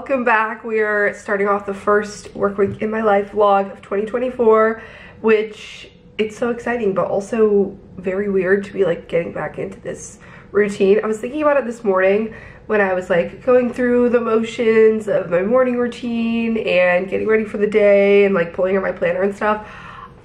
welcome back. We are starting off the first work week in my life vlog of 2024, which it's so exciting, but also very weird to be like getting back into this routine. I was thinking about it this morning when I was like going through the motions of my morning routine and getting ready for the day and like pulling out my planner and stuff.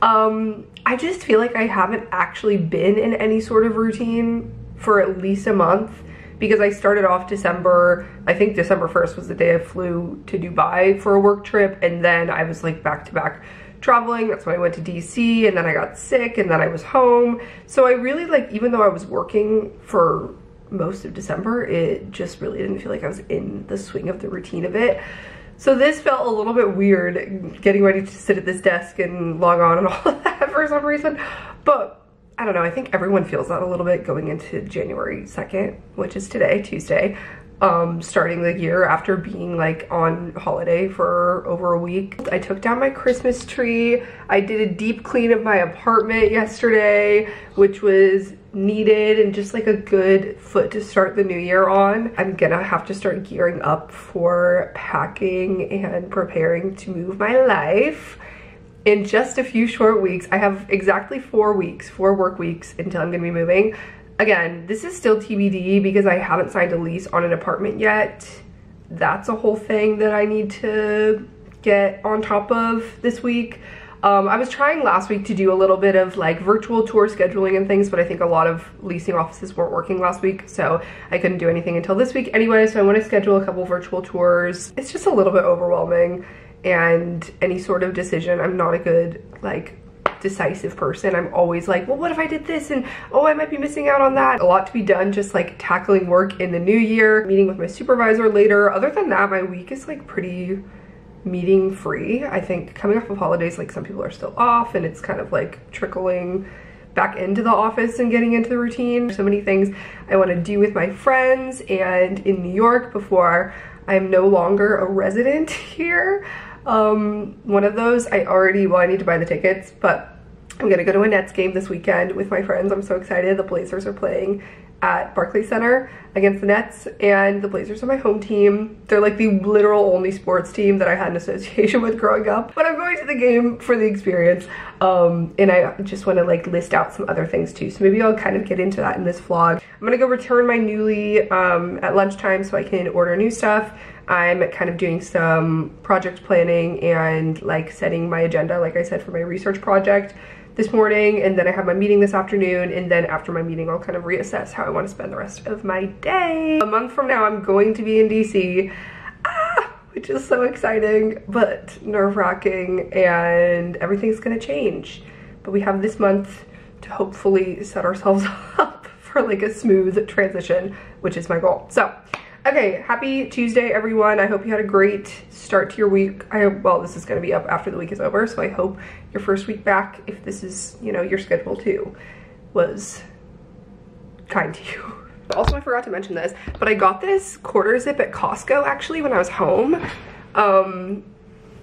I just feel like I haven't actually been in any sort of routine for at least a month, because I started off December, I think December 1st was the day I flew to Dubai for a work trip, and then I was like back to back traveling. That's when I went to DC, and then I got sick, and then I was home. So I really, like, even though I was working for most of December, it just really didn't feel like I was in the swing of the routine of it. So this felt a little bit weird, getting ready to sit at this desk and log on and all of that for some reason. But I don't know, I think everyone feels that a little bit going into January 2nd, which is today, Tuesday, starting the year after being like on holiday for over a week. I took down my Christmas tree. I did a deep clean of my apartment yesterday, which was needed and just like a good foot to start the new year on. I'm gonna have to start gearing up for packing and preparing to move my life. In just a few short weeks, I have exactly 4 weeks, 4 work weeks until I'm gonna be moving. Again, this is still TBD because I haven't signed a lease on an apartment yet. That's a whole thing that I need to get on top of this week. I was trying last week to do a little bit of like virtual tour scheduling and things, but I think a lot of leasing offices weren't working last week, so I couldn't do anything until this week anyway. So I want to schedule a couple virtual tours. It's just a little bit overwhelming, and any sort of decision, I'm not a good like decisive person. I'm always like, well, what if I did this, and oh, I might be missing out on that. A lot to be done, just like tackling work in the new year, meeting with my supervisor later. Other than that, my week is like pretty meeting free. I think coming off of holidays, like some people are still off, and it's kind of like trickling back into the office and getting into the routine. So many things I want to do with my friends and in New York before I'm no longer a resident here. One of those I need to buy the tickets, but I'm gonna go to a Nets game this weekend with my friends. I'm so excited. The Blazers are playing at Barclays Center against the Nets, and the Blazers are my home team. They're like the literal only sports team that I had an association with growing up, but I'm going to the game for the experience. And I just want to like list out some other things too, so maybe I'll kind of get into that in this vlog. I'm gonna go return my Nuuly at lunchtime so I can order new stuff. I'm kind of doing some project planning and like setting my agenda, like I said, for my research project this morning, and then I have my meeting this afternoon, and then after my meeting I'll kind of reassess how I want to spend the rest of my day. A month from now I'm going to be in DC, which is so exciting but nerve-wracking, and everything's gonna change, but we have this month to hopefully set ourselves up for like a smooth transition, which is my goal. So okay, happy Tuesday, everyone. I hope you had a great start to your week. Well, this is gonna be up after the week is over, so I hope your first week back, if this is, you know, your schedule too, was kind to you. Also, I forgot to mention this, but I got this quarter zip at Costco actually when I was home. And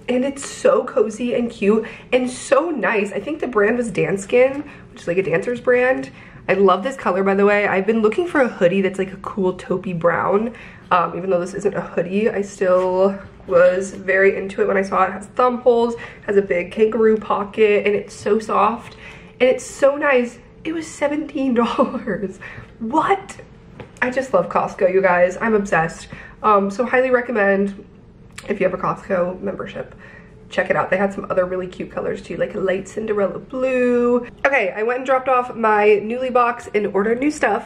it's so cozy and cute and so nice. I think the brand was Danskin, which is like a dancer's brand. I love this color, by the way. I've been looking for a hoodie that's like a cool taupey brown. Even though this isn't a hoodie, I still was very into it when I saw it. It has thumb holes, has a big kangaroo pocket, and it's so soft and it's so nice. It was $17. What? I just love Costco, you guys. I'm obsessed. So highly recommend if you have a Costco membership. Check it out. They had some other really cute colors too, like a light Cinderella blue. Okay, I went and dropped off my Nuuly box and ordered new stuff,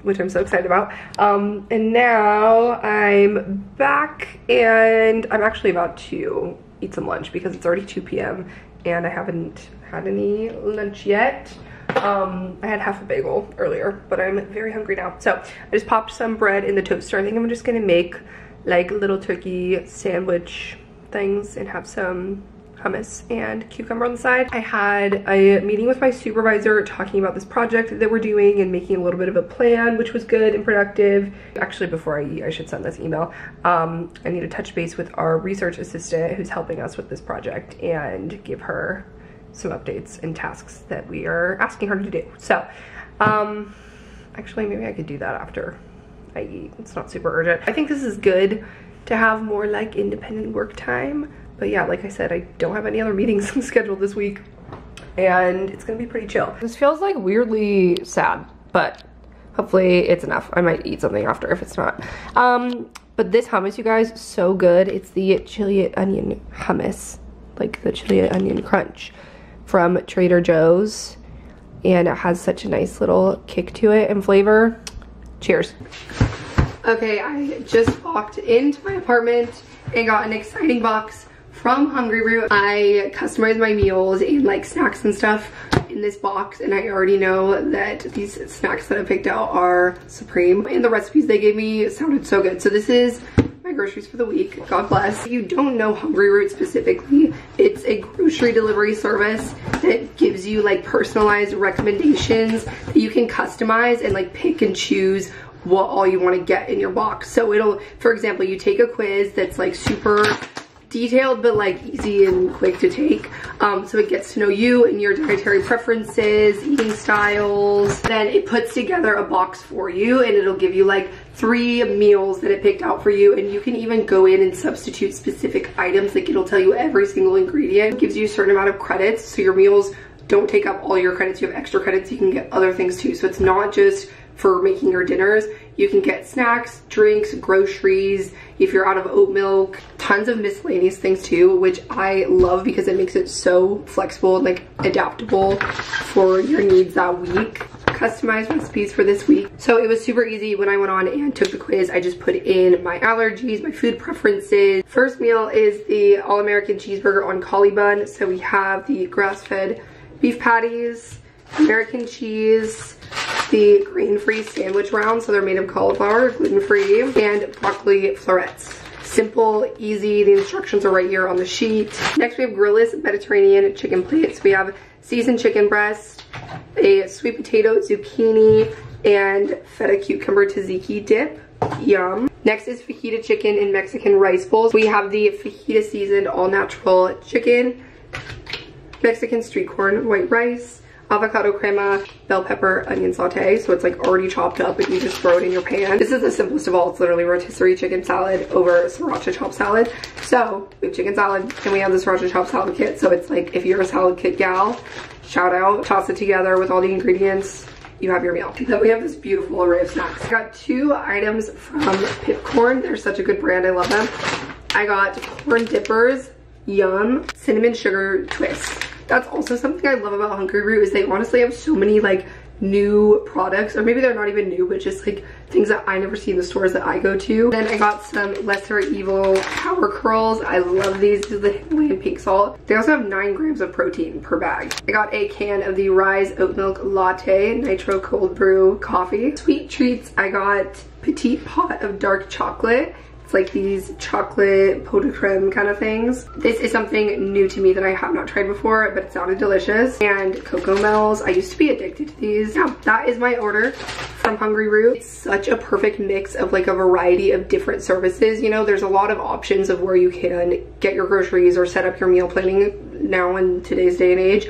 which I'm so excited about. And now I'm back, and I'm actually about to eat some lunch because it's already 2 p.m. and I haven't had any lunch yet. I had half a bagel earlier, but I'm very hungry now. So I just popped some bread in the toaster. I think I'm just gonna make like little turkey sandwich things and have some hummus and cucumber on the side. I had a meeting with my supervisor talking about this project that we're doing and making a little bit of a plan, which was good and productive. Actually, before I eat, I should send this email. I need to touch base with our research assistant who's helping us with this project and give her some updates and tasks that we are asking her to do. So actually maybe I could do that after I eat. It's not super urgent. I think this is good to have more like independent work time. But yeah, like I said, I don't have any other meetings scheduled this week, and it's gonna be pretty chill. This feels like weirdly sad, but hopefully it's enough. I might eat something after if it's not. But this hummus, you guys, so good. It's the chili onion hummus, like the chili onion crunch from Trader Joe's, and it has such a nice little kick to it and flavor. Cheers. Okay, I just walked into my apartment and got an exciting box from Hungry Root. I customized my meals and like snacks and stuff in this box, and I already know that these snacks that I picked out are supreme, and the recipes they gave me sounded so good. So this is my groceries for the week. God bless. If you don't know Hungry Root specifically, it's a grocery delivery service that gives you like personalized recommendations that you can customize and like pick and choose what all you want to get in your box. So it'll, for example, you take a quiz that's like super detailed but like easy and quick to take, so it gets to know you and your dietary preferences, eating styles. Then it puts together a box for you, and it'll give you like 3 meals that it picked out for you, and you can even go in and substitute specific items. Like it'll tell you every single ingredient. It gives you a certain amount of credits, so your meals don't take up all your credits. You have extra credits, you can get other things too. So it's not just for making your dinners. You can get snacks, drinks, groceries, if you're out of oat milk, tons of miscellaneous things too, which I love because it makes it so flexible and like adaptable for your needs that week. Customized recipes for this week. So it was super easy when I went on and took the quiz. I just put in my allergies, my food preferences. First meal is the All-American cheeseburger on collie bun. So we have the grass-fed beef patties, American cheese, the grain-free sandwich rounds, so they're made of cauliflower, gluten-free, and broccoli florets. Simple, easy, the instructions are right here on the sheet. Next we have Grillless Mediterranean chicken plates. We have seasoned chicken breast, a sweet potato, zucchini, and feta cucumber tzatziki dip. Yum. Next is fajita chicken in Mexican rice bowls. We have the fajita seasoned all-natural chicken, Mexican street corn white rice, avocado crema, bell pepper, onion saute. So it's like already chopped up and you just throw it in your pan. This is the simplest of all. It's literally rotisserie chicken salad over sriracha chopped salad. So we have chicken salad and we have the sriracha chopped salad kit. So it's like if you're a salad kit gal, shout out, toss it together with all the ingredients, you have your meal. Then we have this beautiful array of snacks. I got 2 items from Pipcorn. They're such a good brand, I love them. I got corn dippers, yum, cinnamon sugar twists. That's also something I love about Hungry Root, is they honestly have so many like new products, or maybe they're not even new, but just like things that I never see in the stores that I go to. Then I got some Lesser Evil Power Curls. I love these. This is the Himalayan pink salt. They also have 9 grams of protein per bag. I got a can of the Rise Oat Milk Latte Nitro Cold Brew Coffee. Sweet treats, I got Petite Pot of Dark Chocolate. Like these chocolate pot de creme kind of things. This is something new to me that I have not tried before, but it sounded delicious. And Cocoa Mel's. I used to be addicted to these. Yeah, that is my order from Hungry Root. It's such a perfect mix of like a variety of different services. You know, there's a lot of options of where you can get your groceries or set up your meal planning now in today's day and age.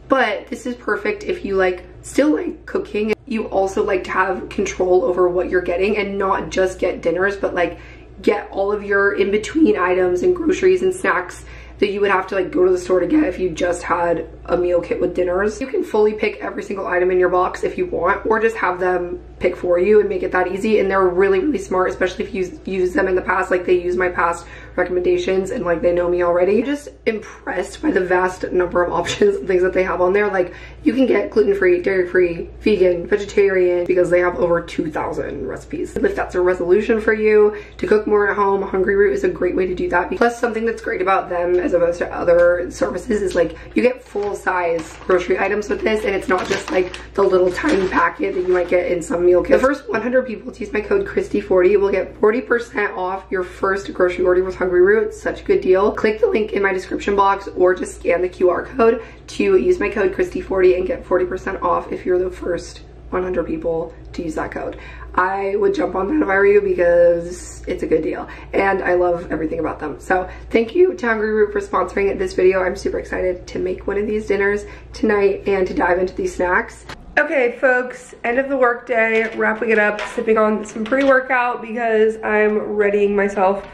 But this is perfect if you like still like cooking. You also like to have control over what you're getting and not just get dinners, but like get all of your in-between items and groceries and snacks that you would have to like go to the store to get if you just had a meal kit with dinners. You can fully pick every single item in your box if you want, or just have them pick for you and make it that easy. And they're really, really smart, especially if you use them in the past. Like they use my past recommendations and like they know me already. I'm just impressed by the vast number of options and things that they have on there. Like you can get gluten-free, dairy-free, vegan, vegetarian, because they have over 2,000 recipes. If that's a resolution for you to cook more at home, Hungry Root is a great way to do that. Plus, something that's great about them as opposed to other services is like you get full-size grocery items with this, and it's not just like the little tiny packet that you might get in some meal kits. The first 100 people to use my code Kristee40 will get 40% off your first grocery order with Hungry Root. It's such a good deal. Click the link in my description box or just scan the QR code to use my code Kristee40 and get 40% off if you're the first 100 people to use that code. I would jump on that if I were you because it's a good deal and I love everything about them. So thank you to Hungry Root for sponsoring this video. I'm super excited to make one of these dinners tonight and to dive into these snacks. Okay folks, end of the work day, wrapping it up, sipping on some pre-workout because I'm readying myself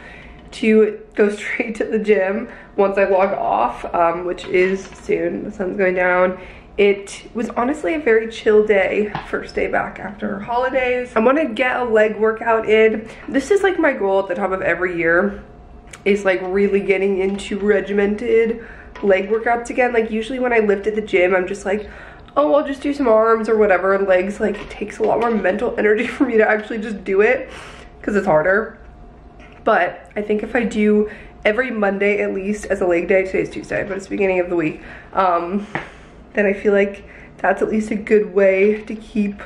to go straight to the gym once I log off, which is soon. The sun's going down. It was honestly a very chill day, first day back after holidays. I want to get a leg workout in. This is like my goal at the top of every year, is like really getting into regimented leg workouts again. Like usually when I lift at the gym, I'm just like, oh, I'll just do some arms or whatever. Legs, like, it takes a lot more mental energy for me to actually just do it because it's harder. But I think if I do every Monday at least as a leg day, today's Tuesday, but it's the beginning of the week, then I feel like that's at least a good way to keep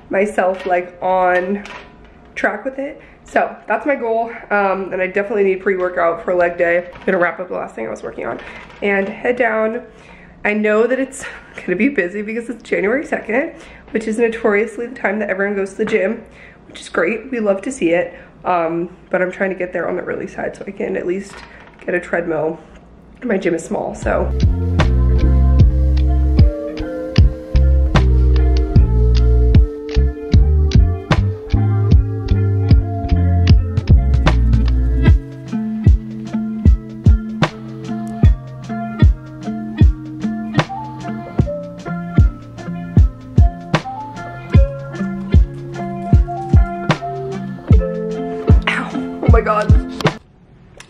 myself like on track with it. So that's my goal, and I definitely need pre-workout for leg day. I'm gonna wrap up the last thing I was working on and head down. I know that it's gonna be busy because it's January 2nd, which is notoriously the time that everyone goes to the gym, which is great. We love to see it. But I'm trying to get there on the early side so I can at least get a treadmill. My gym is small, so. Oh my god,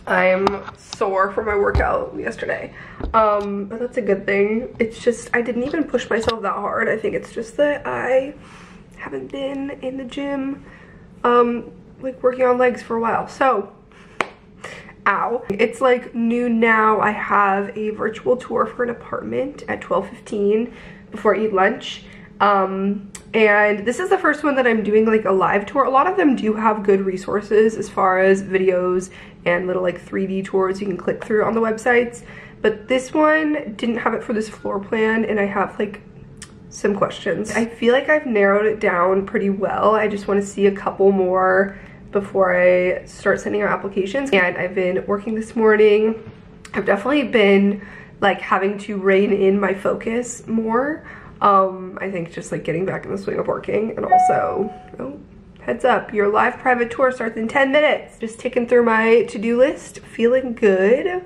I am sore from my workout yesterday, but that's a good thing. It's just I didn't even push myself that hard. I think it's just that I haven't been in the gym like working on legs for a while. So ow, it's like noon now. I have a virtual tour for an apartment at 12:15 before I eat lunch. And this is the first one that I'm doing like a live tour. A lot of them do have good resources as far as videos and little like 3D tours you can click through on the websites, but this one didn't have it for this floor plan, and I have like some questions. I feel like I've narrowed it down pretty well. I just want to see a couple more before I start sending out applications. And I've been working this morning. I've definitely been like having to rein in my focus more. I think just like getting back in the swing of working, and also, oh, heads up, your live private tour starts in 10 minutes. Just ticking through my to-do list, feeling good.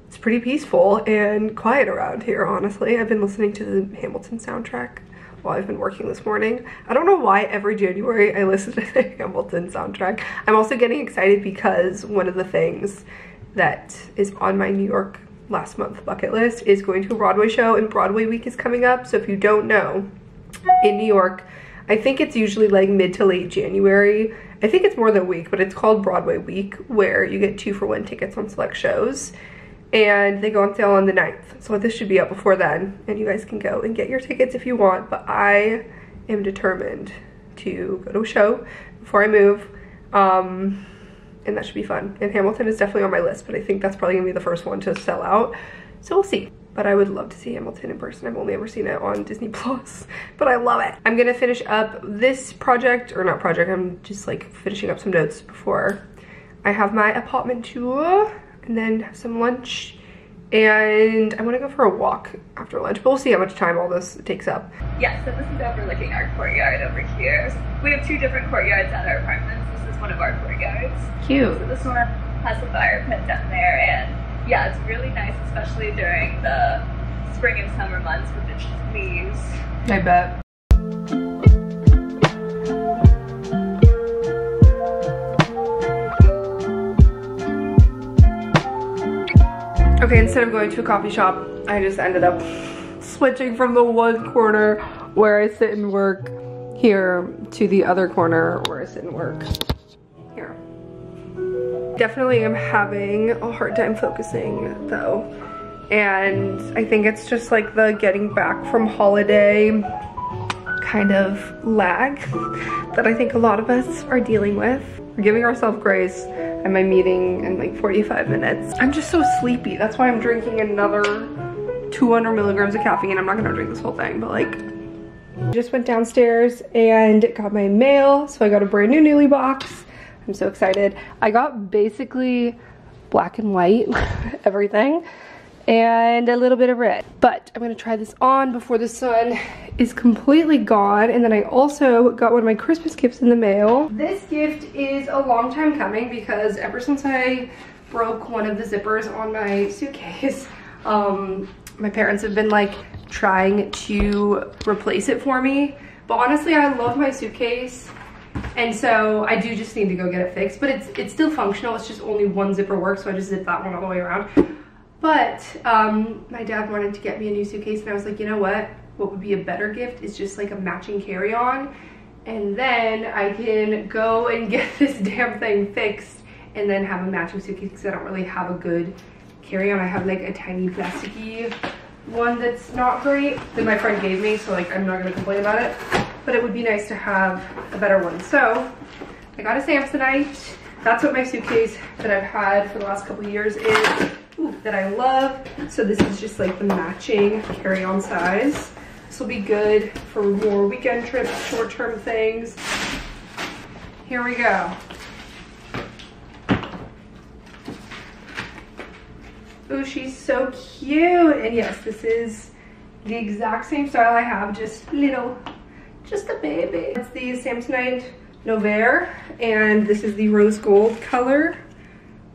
It's pretty peaceful and quiet around here, honestly. I've been listening to the Hamilton soundtrack while I've been working this morning. I don't know why every January I listen to the Hamilton soundtrack. I'm also getting excited because one of the things that is on my New York last month bucket list is going to a Broadway show, and Broadway week is coming up. So if you don't know, in New York, I think it's usually like mid to late January. I think it's more than a week, but it's called Broadway week, where you get 2-for-1 tickets on select shows, and they go on sale on the 9th. So this should be up before then, and you guys can go and get your tickets if you want, but I am determined to go to a show before I move. And that should be fun. And Hamilton is definitely on my list, but I think that's probably gonna be the first one to sell out. So we'll see. But I would love to see Hamilton in person. I've only ever seen it on Disney Plus, but I love it. I'm gonna finish up this project, or not project, I'm just like finishing up some notes before I have my apartment tour, and then have some lunch. And I wanna go for a walk after lunch, but we'll see how much time all this takes up. Yeah, so this is overlooking our courtyard over here. We have 2 different courtyards at our apartments. This is one of our courtyards. Cute. So this one has the fire pit down there, and yeah, it's really nice, especially during the spring and summer months with the leaves. I bet. Okay, instead of going to a coffee shop, I just ended up switching from the one corner where I sit and work here to the other corner where I sit and work here. Definitely am having a hard time focusing though. And I think it's just like the getting back from holiday kind of lag that I think a lot of us are dealing with. We're giving ourselves grace. And my meeting in like 45 minutes. I'm just so sleepy. That's why I'm drinking another 200 milligrams of caffeine. I'm not gonna drink this whole thing, but like, just went downstairs and got my mail. So I got a brand new Newly box. I'm so excited. I got basically black and white everything. and a little bit of red. But I'm gonna try this on before the sun is completely gone. And then I also got one of my Christmas gifts in the mail. This gift is a long time coming because ever since I broke one of the zippers on my suitcase, my parents have been like trying to replace it for me. But honestly, I love my suitcase, and so I do just need to go get it fixed. But it's still functional. It's just only one zipper works, so I just zip that one all the way around. But my dad wanted to get me a new suitcase, and I was like, you know what would be a better gift is just like a matching carry-on, and then I can go and get this damn thing fixed and then have a matching suitcase, because I don't really have a good carry-on. I have like a tiny plasticky one that's not great that my friend gave me, so like I'm not gonna complain about it, but it would be nice to have a better one. So I got a Samsonite. That's what my suitcase that I've had for the last couple of years is. Ooh, that I love. So this is just like the matching carry-on size. This will be good for more weekend trips, short-term things. Here we go. Ooh, she's so cute. And yes, this is the exact same style I have, just a baby. It's the Samsonite Novaire, and this is the rose gold color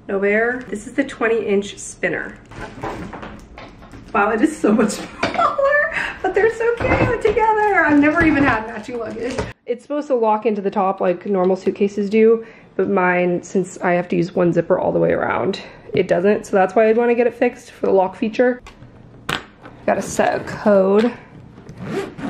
Novaire. This is the 20-inch spinner. Wow, it is so much smaller, but they're so cute together. I've never even had matching luggage. It's supposed to lock into the top like normal suitcases do, but mine, since I have to use one zipper all the way around, it doesn't. So that's why I'd want to get it fixed for the lock feature. Got a set code.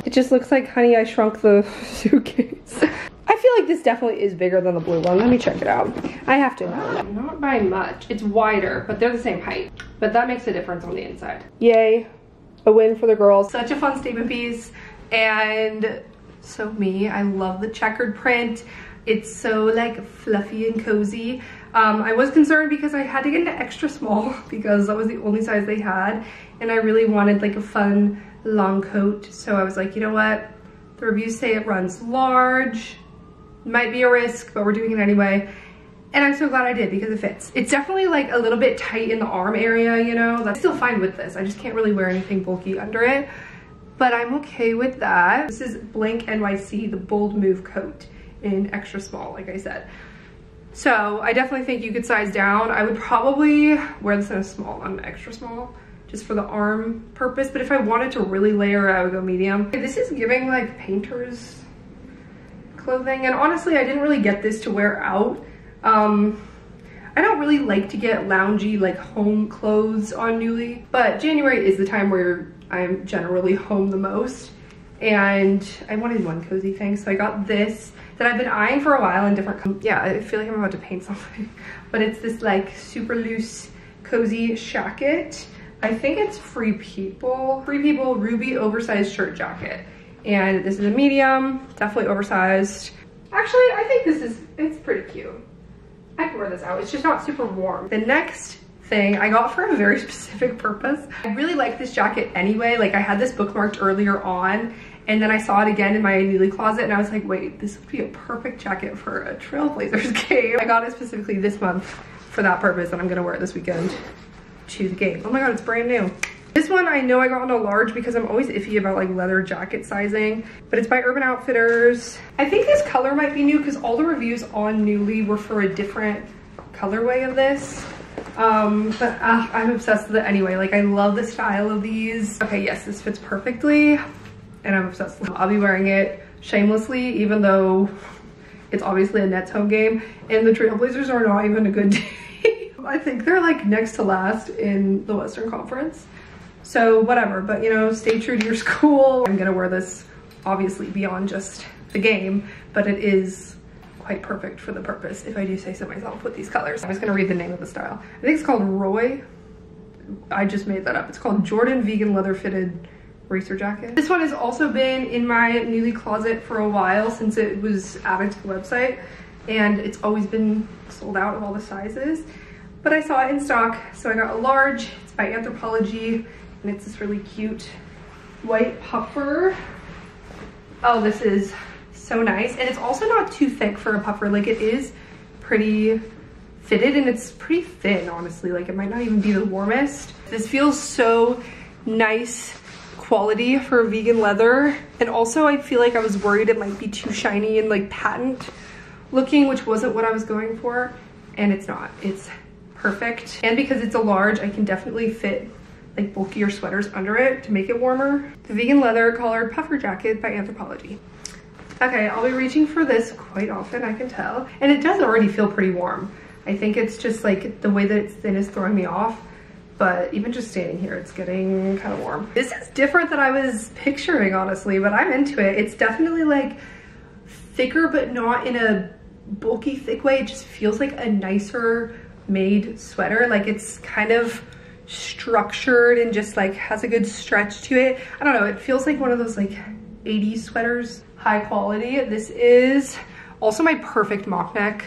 It just looks like Honey, I Shrunk the Suitcase. I feel like this definitely is bigger than the blue one. Let me check it out. I have to know. Not by much. It's wider, but they're the same height. But that makes a difference on the inside. Yay, a win for the girls. Such a fun statement piece, and so me. I love the checkered print. It's so like fluffy and cozy. I was concerned because I had to get an extra small because that was the only size they had, and I really wanted like a fun long coat. So I was like, you know what? The reviews say it runs large. Might be a risk, but we're doing it anyway. And I'm so glad I did because it fits. It's definitely like a little bit tight in the arm area, you know. That's still fine with this. I just can't really wear anything bulky under it, but I'm okay with that. This is blank NYC, the bold move coat in extra small, like I said. So I definitely think you could size down. I would probably wear this in a small, an extra small, just for the arm purpose. But if I wanted to really layer, I would go medium. This is giving like painter's clothing, and honestly, I didn't really get this to wear out. I don't really like to get loungy like home clothes on Nuuly, but January is the time where I'm generally home the most, and I wanted one cozy thing, so I got this that I've been eyeing for a while in different, yeah, I feel like I'm about to paint something, but it's this like super loose cozy jacket. I think it's Free People ruby oversized shirt jacket, and this is a medium, definitely oversized. Actually, I think it's pretty cute. I can wear this out. It's just not super warm. The next thing I got for a very specific purpose. I really like this jacket anyway. Like I had this bookmarked earlier on, and then I saw it again in my Nuuly closet, and I was like, wait, this would be a perfect jacket for a Trailblazers game. I got it specifically this month for that purpose, and I'm gonna wear it this weekend to the game. Oh my God, it's brand new. This one I know I got in a large because I'm always iffy about like leather jacket sizing, but it's by Urban Outfitters. I think this color might be new because all the reviews on Nuuly were for a different colorway of this. But I'm obsessed with it anyway. Like I love the style of these. Okay, yes, this fits perfectly, and I'm obsessed with it. I'll be wearing it shamelessly, even though it's obviously a Nets home game, and the Trailblazers are not even a good team. I think they're like next to last in the Western Conference. So whatever, but you know, stay true to your school. I'm gonna wear this obviously beyond just the game, but it is quite perfect for the purpose, if I do say so myself, with these colors. I'm just gonna read the name of the style. I think it's called Roy. I just made that up. It's called Jordan Vegan Leather Fitted Racer Jacket. This one has also been in my Nuuly closet for a while since it was added to the website, and it's always been sold out of all the sizes. But I saw it in stock, so I got a large. It's by Anthropologie, and it's this really cute white puffer. Oh, this is so nice. And it's also not too thick for a puffer. Like it is pretty fitted, and it's pretty thin, honestly. Like, it might not even be the warmest. This feels so nice quality for vegan leather. And also I feel like I was worried it might be too shiny and like patent looking, which wasn't what I was going for. And it's not, it's perfect. And because it's a large, I can definitely fit like bulkier sweaters under it to make it warmer. The vegan leather collared puffer jacket by Anthropologie. Okay, I'll be reaching for this quite often, I can tell. And it does already feel pretty warm. I think it's just like the way that it's thin is throwing me off. But even just standing here, it's getting kind of warm. This is different than I was picturing, honestly, but I'm into it. It's definitely like thicker, but not in a bulky, thick way. It just feels like a nicer made sweater. Like, it's kind of structured and just like has a good stretch to it. I don't know, it feels like one of those like 80s sweaters, high quality. This is also my perfect mock neck.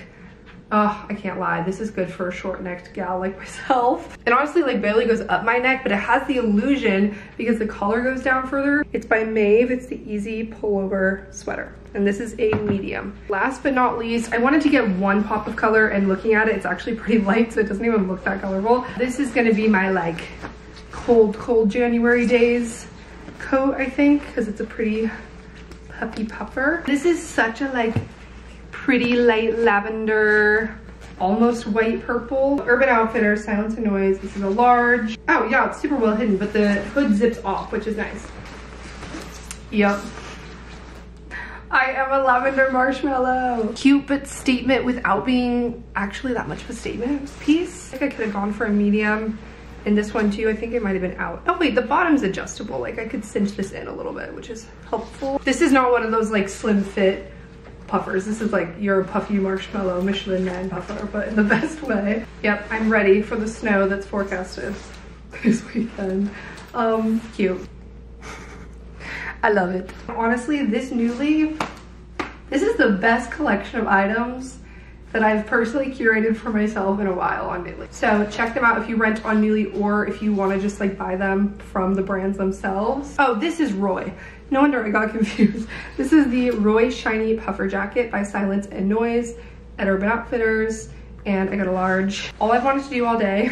Oh, I can't lie, this is good for a short necked gal like myself. It honestly like barely goes up my neck, but it has the illusion because the collar goes down further. It's by Maeve, it's the easy pullover sweater. And this is a medium. Last but not least, I wanted to get one pop of color, and looking at it, it's actually pretty light, so it doesn't even look that colorful. This is gonna be my like cold January days coat, I think, because it's a pretty puffy puffer. This is such a like pretty light lavender, almost white purple. Urban Outfitters, Silence and Noise. This is a large. Oh yeah, it's super well hidden, but the hood zips off, which is nice. Yep. I am a lavender marshmallow. Cute, but statement without being actually that much of a statement piece. I think I could have gone for a medium in this one too. I think it might have been out. Oh wait, the bottom's adjustable. Like, I could cinch this in a little bit, which is helpful. This is not one of those like slim fit puffers. This is like your puffy marshmallow Michelin Man puffer, but in the best way. Yep, I'm ready for the snow that's forecasted this weekend. Cute. I love it. Honestly, this is the best collection of items that I've personally curated for myself in a while on Nuuly. So check them out if you rent on Nuuly, or if you want to just like buy them from the brands themselves. Oh, this is Roy. No wonder I got confused. This is the Roy Shiny Puffer Jacket by Silence and Noise at Urban Outfitters, and I got a large. All I've wanted to do all day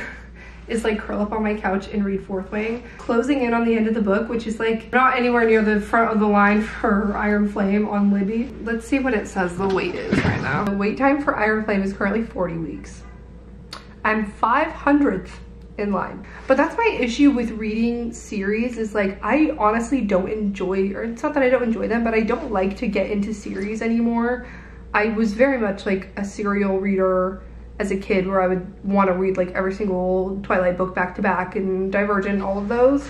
is like curl up on my couch and read Fourth Wing. Closing in on the end of the book, which is like not anywhere near the front of the line for Iron Flame on Libby. Let's see what it says the wait is right now. The wait time for Iron Flame is currently 40 weeks. I'm 500th in line. But that's my issue with reading series, is like I honestly don't enjoy, or it's not that I don't enjoy them, but I don't like to get into series anymore. I was very much like a serial reader as a kid, where I would want to read like every single Twilight book back to back, and Divergent, all of those.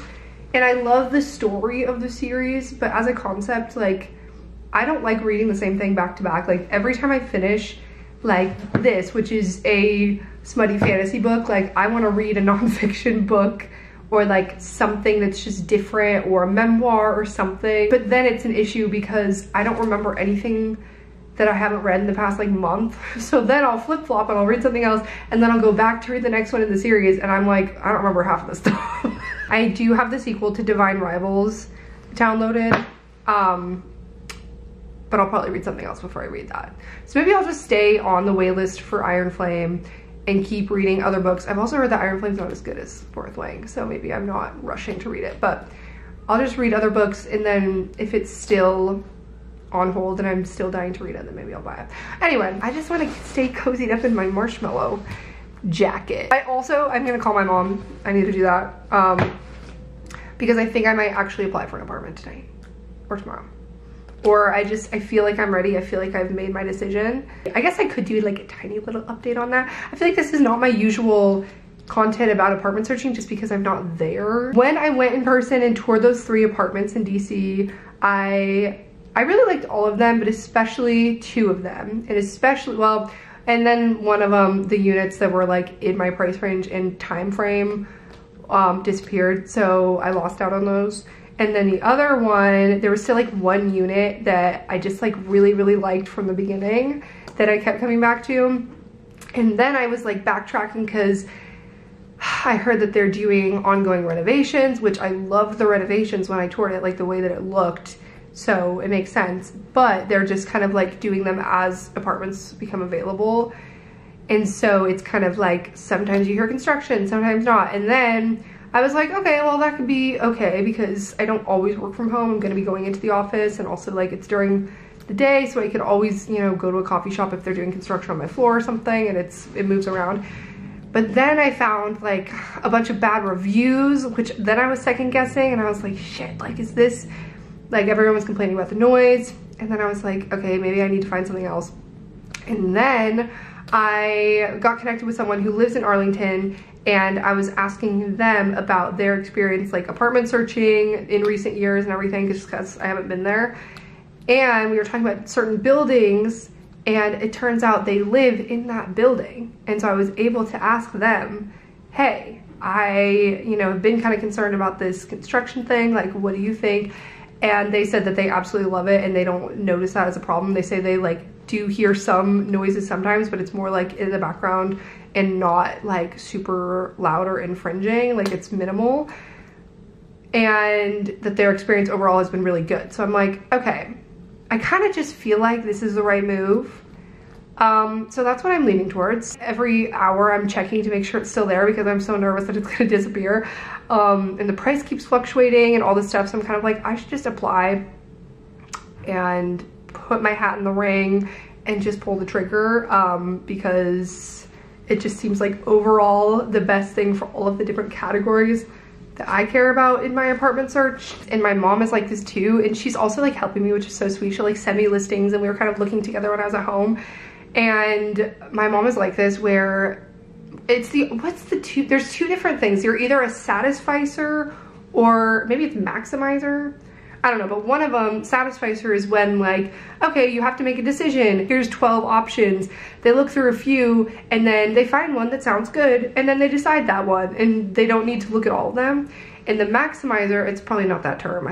And I love the story of the series, but as a concept, like I don't like reading the same thing back to back. Like every time I finish like this, which is a smutty fantasy book, like I want to read a nonfiction book, or like something that's just different, or a memoir or something. But then it's an issue because I don't remember anything that I haven't read in the past like month. So then I'll flip-flop and I'll read something else, and then I'll go back to read the next one in the series, and I'm like, I don't remember half of the stuff. I do have the sequel to Divine Rivals downloaded, but I'll probably read something else before I read that. So maybe I'll just stay on the wait list for Iron Flame and keep reading other books. I've also heard that Iron Flame's not as good as Fourth Wing, so maybe I'm not rushing to read it, but I'll just read other books, and then if it's still on hold and I'm still dying to read it, then maybe I'll buy it. Anyway, I just want to stay cozied up in my marshmallow jacket. I'm gonna call my mom. I need to do that because I think I might actually apply for an apartment tonight or tomorrow. Or I feel like I'm ready. I feel like I've made my decision. I guess I could do like a tiny little update on that. I feel like this is not my usual content about apartment searching, just because I'm not there. When I went in person and toured those 3 apartments in DC, I really liked all of them, but especially 2 of them. And especially, well, and then one of them, the units that were like in my price range and time frame disappeared, so I lost out on those. And then the other one, there was still like 1 unit that I just like really liked from the beginning that I kept coming back to. And then I was like backtracking because I heard that they're doing ongoing renovations, which I loved the renovations when I toured it, like the way that it looked. So it makes sense, but they're just kind of like doing them as apartments become available. And so it's kind of like sometimes you hear construction, sometimes not. And then I was like, okay, well that could be okay because I don't always work from home. I'm gonna be going into the office, and also like it's during the day, so I could always, you know, go to a coffee shop if they're doing construction on my floor or something, and it moves around. But then I found like a bunch of bad reviews, which then I was second guessing, and I was like, shit, like is this, like everyone was complaining about the noise. And then I was like, okay, maybe I need to find something else. And then I got connected with someone who lives in Arlington, and I was asking them about their experience like apartment searching in recent years and everything, just because I haven't been there. And we were talking about certain buildings, and it turns out they live in that building. And so I was able to ask them, hey, I, you know, have been kind of concerned about this construction thing, like what do you think? And they said that they absolutely love it and they don't notice that as a problem. They say they like do hear some noises sometimes, but it's more like in the background and not like super loud or infringing, like it's minimal. And that their experience overall has been really good. So I'm like, okay, I kind of just feel like this is the right move. So that's what I'm leaning towards. Every hour I'm checking to make sure it's still there because I'm so nervous that it's gonna disappear. And the price keeps fluctuating and all this stuff. So I'm kind of like, I should just apply and put my hat in the ring and just pull the trigger, because it just seems like overall the best thing for all of the different categories that I care about in my apartment search. And my mom is like this too, and she's also like helping me, which is so sweet. She'll like send me listings, and we were kind of looking together when I was at home. And my mom is like this, where it's there's two different things. You're either a satisficer or maybe it's maximizer. I don't know, but one of them, satisficer, is when like, okay, you have to make a decision. Here's 12 options. They look through a few and then they find one that sounds good and then they decide that one and they don't need to look at all of them. And the maximizer, it's probably not that term.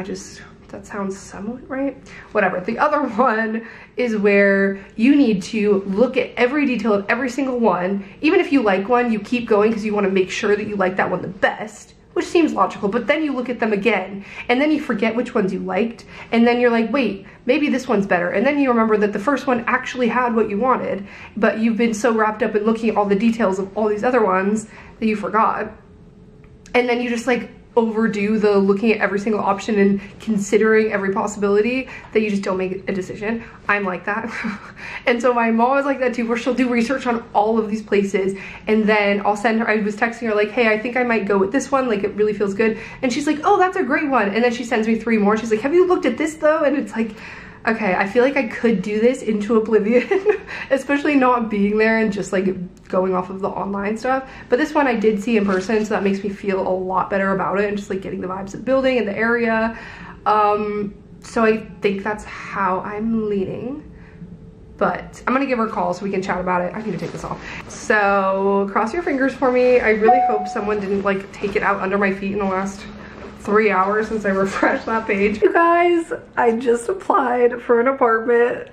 That sounds somewhat right. Whatever. The other one is where you need to look at every detail of every single one. Even if you like one, you keep going because you want to make sure that you like that one the best, which seems logical, but then you look at them again and then you forget which ones you liked, and then you're like, wait, maybe this one's better. And then you remember that the first one actually had what you wanted, but you've been so wrapped up in looking at all the details of all these other ones that you forgot. And then you just like overdo the looking at every single option and considering every possibility that you just don't make a decision. I'm like that. And so my mom is like that too, where she'll do research on all of these places, and then I'll send her, I was texting her like, hey, I think I might go with this one, like it really feels good. And she's like, oh, that's a great one. And then she sends me 3 more. She's like, have you looked at this though? And it's like, okay, I feel like I could do this into oblivion, especially not being there and just like going off of the online stuff. But this one I did see in person, so that makes me feel a lot better about it and just like getting the vibes of the building and the area. So I think that's how I'm leaning. But I'm gonna give her a call so we can chat about it. I need to take this off. So cross your fingers for me. I really hope someone didn't like take it out under my feet in the last 3 hours since I refreshed that page. You guys, I just applied for an apartment.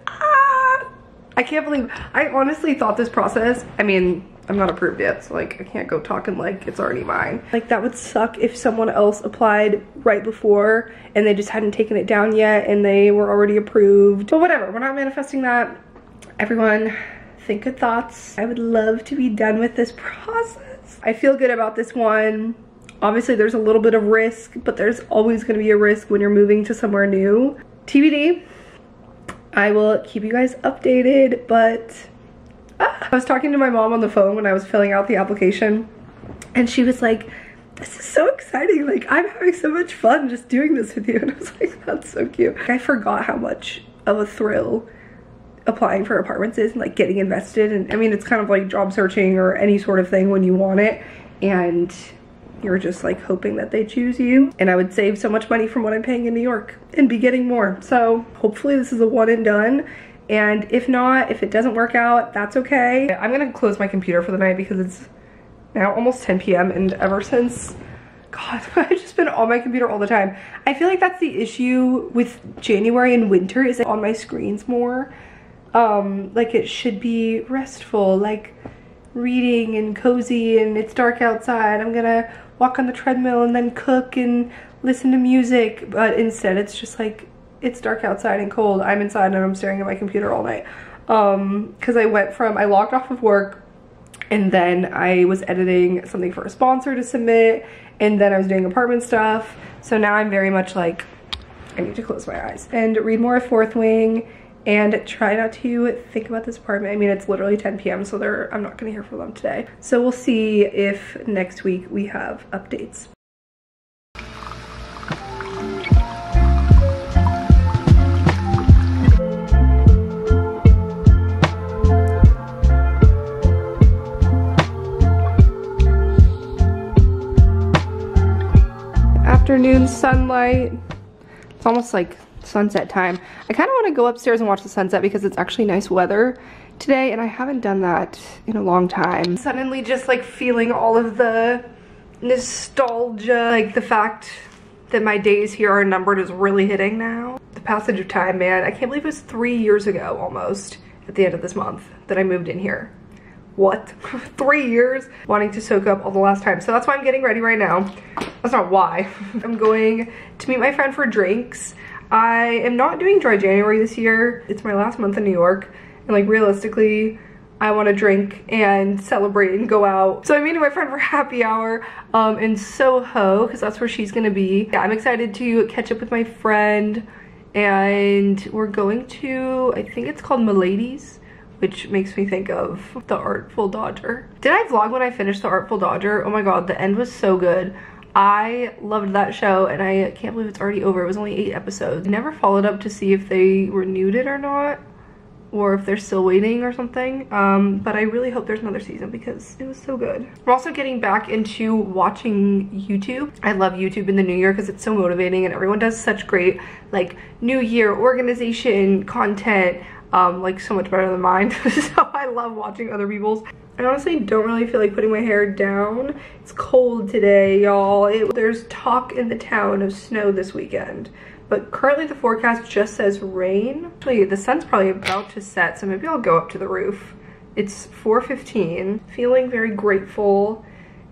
I can't believe, I honestly thought this process, I mean, I'm not approved yet, so like I can't go talking like it's already mine. Like that would suck if someone else applied right before and they just hadn't taken it down yet and they were already approved. But whatever, we're not manifesting that. Everyone, think good thoughts. I would love to be done with this process. I feel good about this one. Obviously there's a little bit of risk, but there's always gonna be a risk when you're moving to somewhere new. TBD. I will keep you guys updated, but I was talking to my mom on the phone when I was filling out the application, and she was like, this is so exciting. Like, I'm having so much fun just doing this with you. And I was like, that's so cute. I forgot how much of a thrill applying for apartments is and like getting invested. And I mean, it's kind of like job searching or any sort of thing when you want it, and you're just like hoping that they choose you. And I would save so much money from what I'm paying in New York and be getting more. So hopefully this is a one and done. And if not, if it doesn't work out, that's okay. I'm gonna close my computer for the night because it's now almost 10 p.m. and ever since, God, I've just been on my computer all the time. I feel like that's the issue with January and winter, is like on my screens more. Like it should be restful, like reading and cozy, and it's dark outside. I'm gonna walk on the treadmill and then cook and listen to music, but instead it's just like, it's dark outside and cold. I'm inside and I'm staring at my computer all night. Because I logged off of work and then I was editing something for a sponsor to submit, and then I was doing apartment stuff. So now I'm very much like, I need to close my eyes and read more of Fourth Wing and try not to think about this apartment. I mean, it's literally 10 p.m. so I'm not gonna hear from them today. So we'll see if next week we have updates. Afternoon sunlight. It's almost like sunset time. I kind of want to go upstairs and watch the sunset because it's actually nice weather today, and I haven't done that in a long time. Suddenly just like feeling all of the nostalgia, like the fact that my days here are numbered is really hitting now. The passage of time, man. I can't believe it was 3 years ago almost at the end of this month that I moved in here. What? 3 years? Wanting to soak up all the last time. So that's why I'm getting ready right now. That's not why. I'm going to meet my friend for drinks. I am not doing dry January this year. It's my last month in New York. And like realistically, I want to drink and celebrate and go out. So I'm meeting my friend for happy hour in Soho because that's where she's gonna be. Yeah, I'm excited to catch up with my friend, and we're going to, I think it's called Milady's, which makes me think of The Artful Dodger. Did I vlog when I finished The Artful Dodger? Oh my god, the end was so good. I loved that show, and I can't believe it's already over. It was only 8 episodes. I never followed up to see if they renewed it or not, or if they're still waiting or something. But I really hope there's another season because it was so good. I'm also getting back into watching YouTube. I love YouTube in the new year because it's so motivating, and everyone does such great like new year organization content. Like so much better than mine. So I love watching other people's. I honestly don't really feel like putting my hair down. It's cold today, y'all. There's talk in the town of snow this weekend, but currently the forecast just says rain. Actually, the sun's probably about to set, so maybe I'll go up to the roof. It's 4:15. Feeling very grateful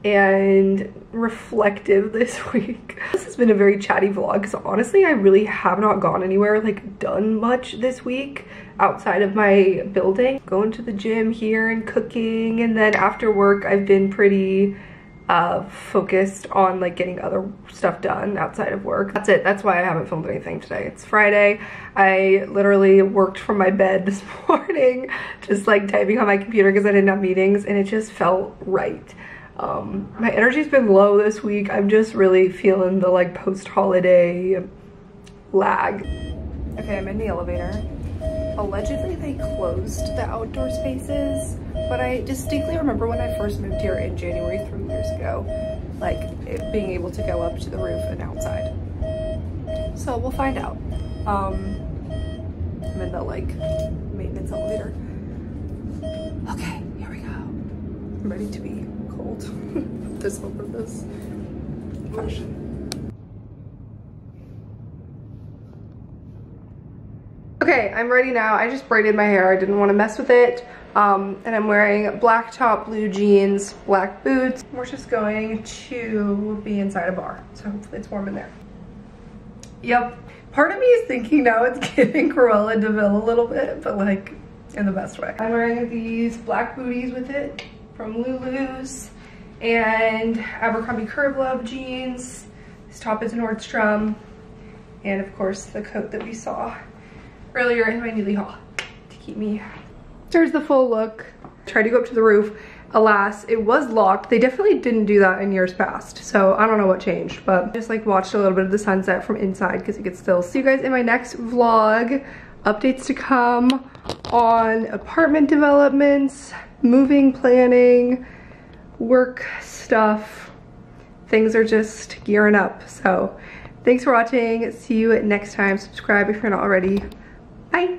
and reflective this week. This has been a very chatty vlog because honestly I really have not gone anywhere, like done much this week outside of my building. Going to the gym here and cooking, and then after work I've been pretty focused on like getting other stuff done outside of work. That's it. That's why I haven't filmed anything today. It's Friday. I literally worked from my bed this morning just like typing on my computer because I didn't have meetings, and it just felt right. My energy's been low this week. I'm just really feeling the like post-holiday lag. Okay, I'm in the elevator. Allegedly they closed the outdoor spaces, but I distinctly remember when I first moved here in January 3 years ago, like it being able to go up to the roof and outside. So we'll find out. I'm in the like maintenance elevator. Okay, here we go. I'm ready to be cold. This over this fashion. Okay, I'm ready now. I just braided my hair. I didn't want to mess with it. And I'm wearing black top, blue jeans, black boots. We're just going to be inside a bar, so hopefully it's warm in there. Yep. Part of me is thinking now it's giving Cruella de Vil a little bit, but like in the best way. I'm wearing these black booties with it from Lulu's, and Abercrombie Curve Love jeans. This top is Nordstrom, and of course the coat that we saw earlier in my Neely haul to keep me. There's the full look. Tried to go up to the roof. Alas, it was locked. They definitely didn't do that in years past, so I don't know what changed, but just like watched a little bit of the sunset from inside because you could still see you guys in my next vlog. Updates to come on apartment developments, moving planning, work stuff. Things are just gearing up. So thanks for watching. See you next time. Subscribe if you're not already. Bye.